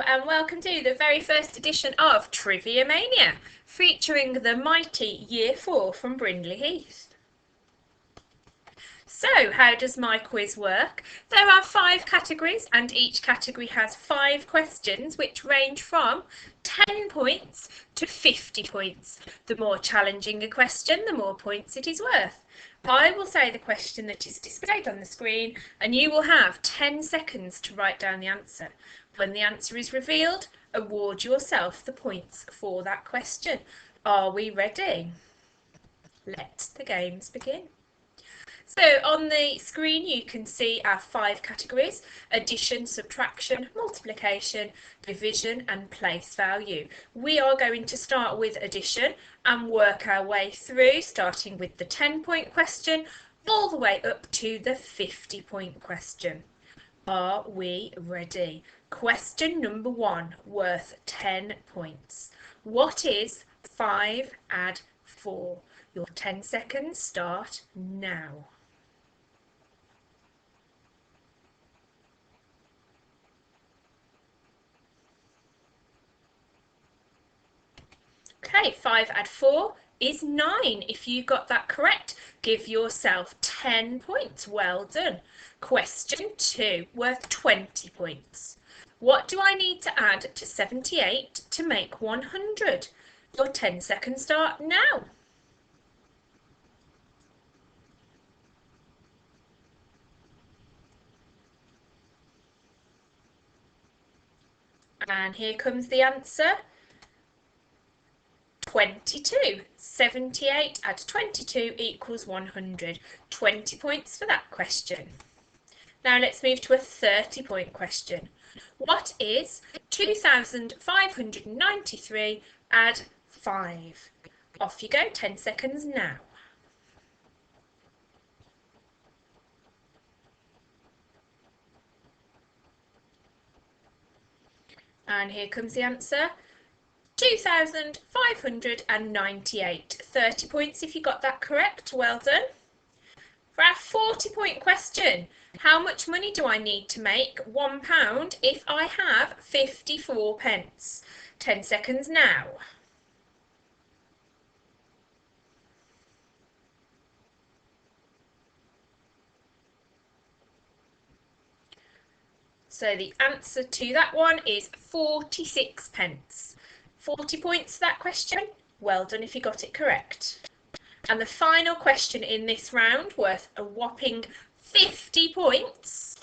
and welcome to the very first edition of Trivia Mania, featuring the mighty Year 4 from Brindley Heath. So, how does my quiz work? There are 5 categories and each category has 5 questions which range from 10 points to 50 points. The more challenging a question, the more points it is worth. I will say the question that is displayed on the screen and you will have 10 seconds to write down the answer. When the answer is revealed, award yourself the points for that question. Are we ready? Let the games begin. So on the screen you can see our 5 categories: addition, subtraction, multiplication, division and place value. We are going to start with addition and work our way through, starting with the 10-point question all the way up to the 50-point question. Are we ready? Question number 1, worth 10 points. What is 5 add 4? Your 10 seconds start now. Okay, 5 add 4 is 9. If you got that correct, give yourself 10 points. Well done. Question 2, worth 20 points. What do I need to add to 78 to make 100? Your 10 seconds start now. And here comes the answer. 22. 78 add 22 equals 100. 20 points for that question. Now let's move to a 30-point question. What is 2,593 add 5? Off you go, 10 seconds now. And here comes the answer. 2,598. 30 points if you got that correct. Well done. For our 40-point question, how much money do I need to make £1 if I have 54 pence? 10 seconds now. So the answer to that one is 46 pence. 40 points for that question. Well done if you got it correct. And the final question in this round, worth a whopping 50 points.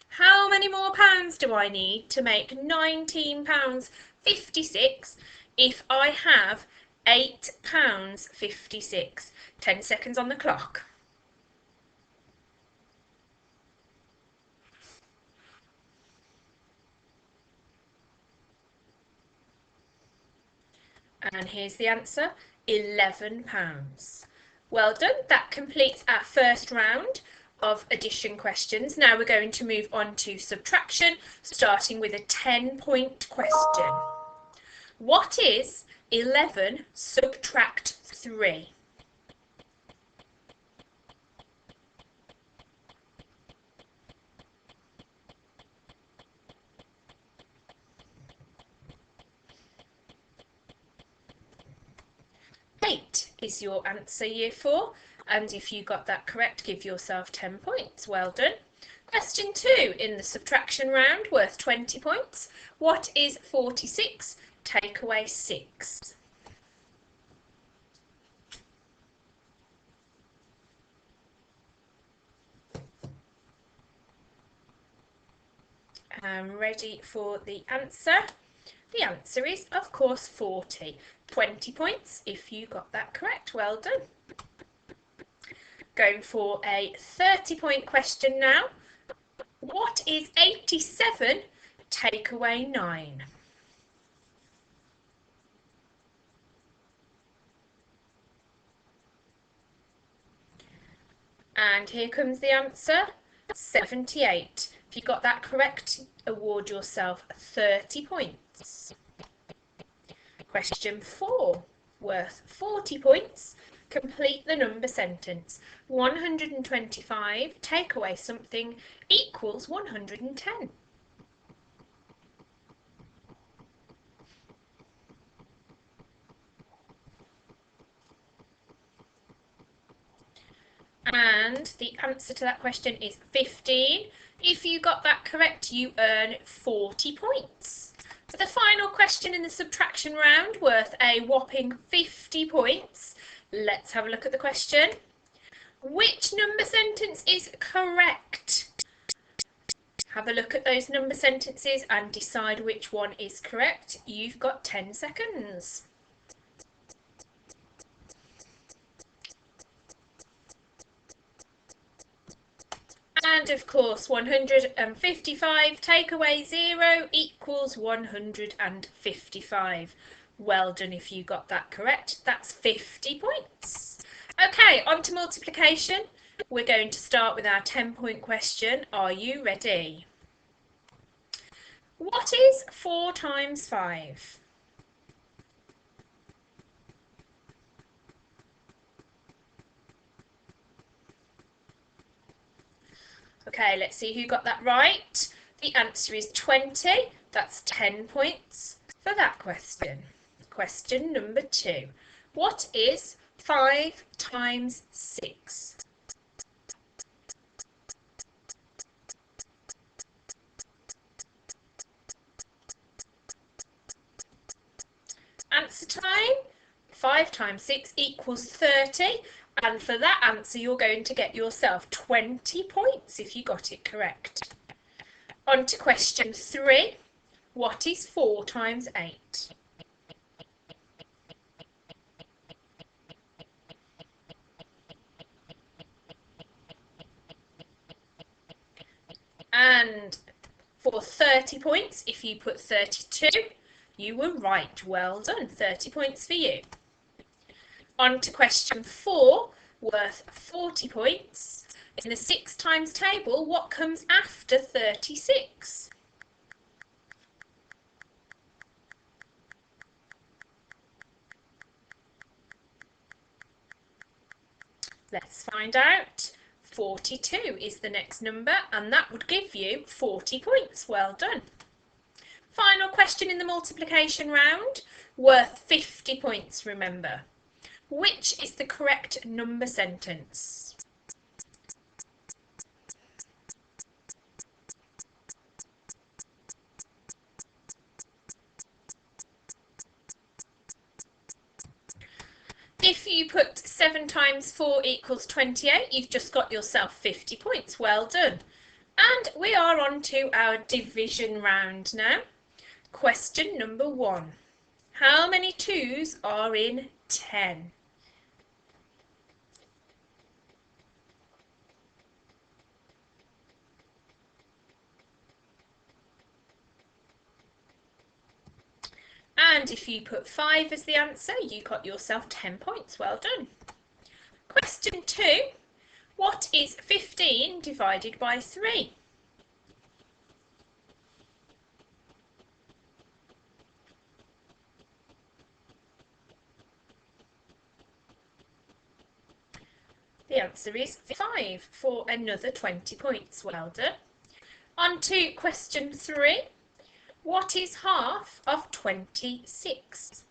How many more pounds do I need to make £19.56 if I have £8.56? 10 seconds on the clock. And here's the answer, £11. Well done, that completes our first round of addition questions. Now we're going to move on to subtraction, starting with a 10-point question. What is 11 subtract 3? Eight is your answer, Year 4, and if you got that correct, give yourself 10 points. Well done. Question 2 in the subtraction round, worth 20 points. What is 46? Take away 6. I'm ready for the answer. The answer is, of course, 40. 20 points if you got that correct. Well done. Going for a 30-point question now. What is 87? Take away 9. And here comes the answer, 78. If you got that correct, award yourself 30 points. Question 4, worth 40 points. Complete the number sentence. 125 take away something equals 110. And the answer to that question is 15. If you got that correct, you earn 40 points. For the final question in the subtraction round, worth a whopping 50 points, let's have a look at the question. Which number sentence is correct? Have a look at those number sentences and decide which one is correct. You've got 10 seconds. And of course, 155 take away 0 equals 155. Well done if you got that correct. That's 50 points. Okay, on to multiplication. We're going to start with our 10-point question. Are you ready? What is 4 times 5? Okay, let's see who got that right. The answer is 20. That's 10 points for that question. Question number 2. What is 5 times 6? Answer time. 5 times 6 equals 30. And for that answer, you're going to get yourself 20 points if you got it correct. On to question 3. What is 4 times 8? And for 30 points, if you put 32, you were right. Well done. 30 points for you. On to question 4, worth 40 points. In the 6 times table, what comes after 36? Let's find out. 42 is the next number, and that would give you 40 points. Well done. Final question in the multiplication round, worth 50 points, remember. Which is the correct number sentence? If you put 7 times 4 equals 28, you've just got yourself 50 points. Well done. And we are on to our division round now. Question number 1. How many 2's are in 10? And if you put 5 as the answer, you got yourself 10 points. Well done. Question 2. What is 15 divided by 3? The answer is 5 for another 20 points. Well done. On to question 3. What is half of 26?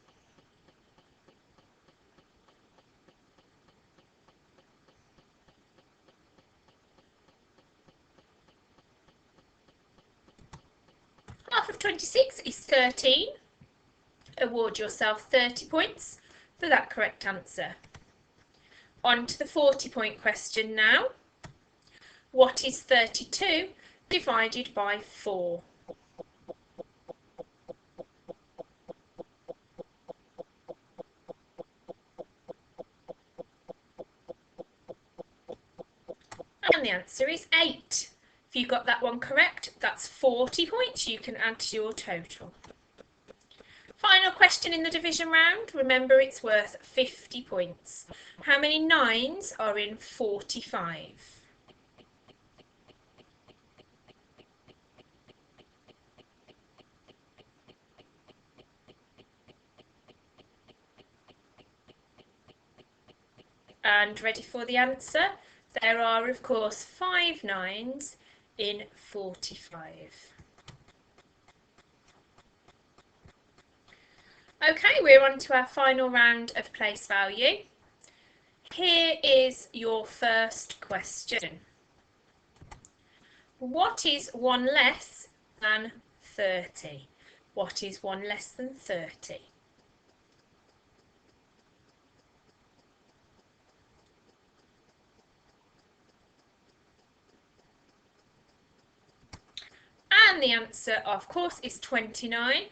Half of 26 is 13. Award yourself 30 points for that correct answer. On to the 40-point question now. What is 32 divided by 4? And the answer is 8. If you got that one correct, that's 40 points you can add to your total. Final question in the division round. Remember, it's worth 50 points. How many 9's are in 45? And ready for the answer? There are, of course, 5 9's in 45. Okay, we're on to our final round of place value. Here is your first question. What is 1 less than 30? What is 1 less than 30? And the answer, of course, is 29,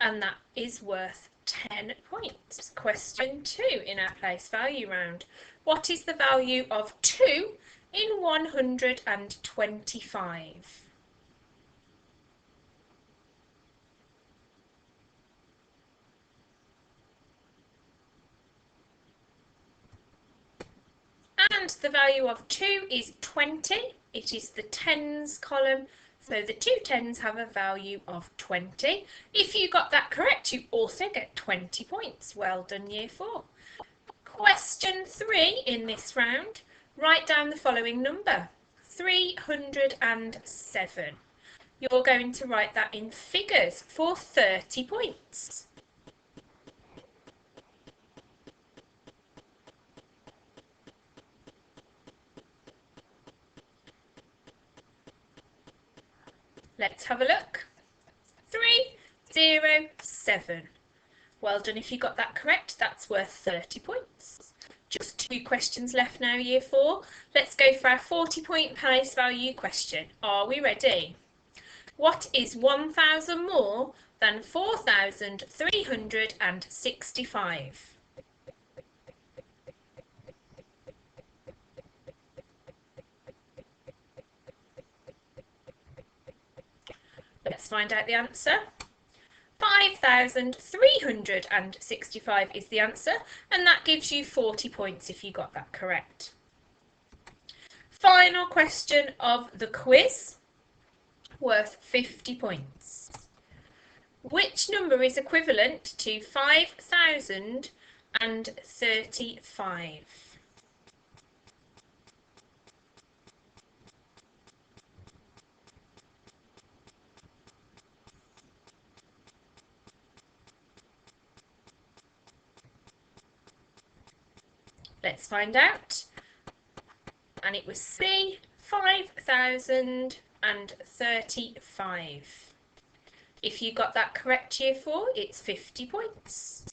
and that is worth 10 points. Question 2 in our place value round. What is the value of 2 in 125? And the value of 2 is 20. It is the tens column. So the two tens have a value of 20. If you got that correct, you also get 20 points. Well done, Year 4. Question 3 in this round. Write down the following number, 307. You're going to write that in figures for 30 points. Let's have a look. 307. Well done if you got that correct. That's worth 30 points. Just 2 questions left now, Year 4. Let's go for our 40-point place value question. Are we ready? What is 1,000 more than 4,365? Let's find out the answer. 5,365 is the answer, and that gives you 40 points if you got that correct. Final question of the quiz, worth 50 points. Which number is equivalent to 5,035? Let's find out. And it was C, 5,035. If you got that correct, Year 4, it's 50 points.